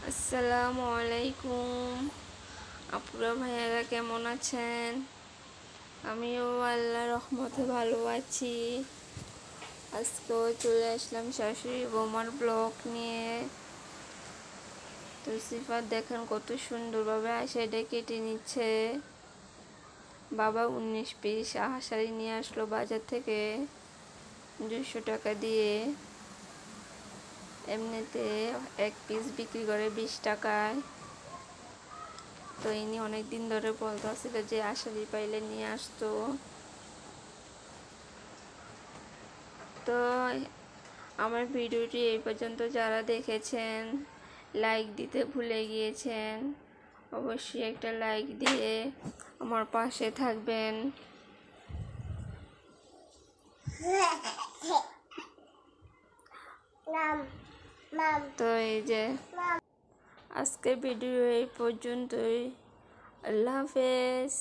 আসসালামু আলাইকুম। আপুরা ভাইয়ারা কেমন আছেন? আমিও আল্লাহর রহমতে ভালো আছি। আজকেও চলে আসলাম শাশুড়ি বৌমার ব্লগ নিয়ে। তো সিফাত দেখেন কত সুন্দরভাবে আইশ্যাডো কেটে নিচ্ছে। বাবা 19 পিস শাড়ি নিয়ে আসলো বাজার থেকে 200 টাকা দিয়ে। এমনিতে এক পিস বিক্রি করে 20 টাকায়। তো ইনি অনেক দিন ধরে বলতেছিল যে আষাঢ়ি পাইলে নিয়ে আসতো। তো আমার ভিডিওটি এই পর্যন্ত যারা দেখেছেন, লাইক দিতে ভুলে গিয়েছেন, অবশ্যই একটা লাইক দিয়ে আমার পাশে থাকবেন। তো এই যে আজকের ভিডিও এই পর্যন্তই। আল্লাহ হাফেজ।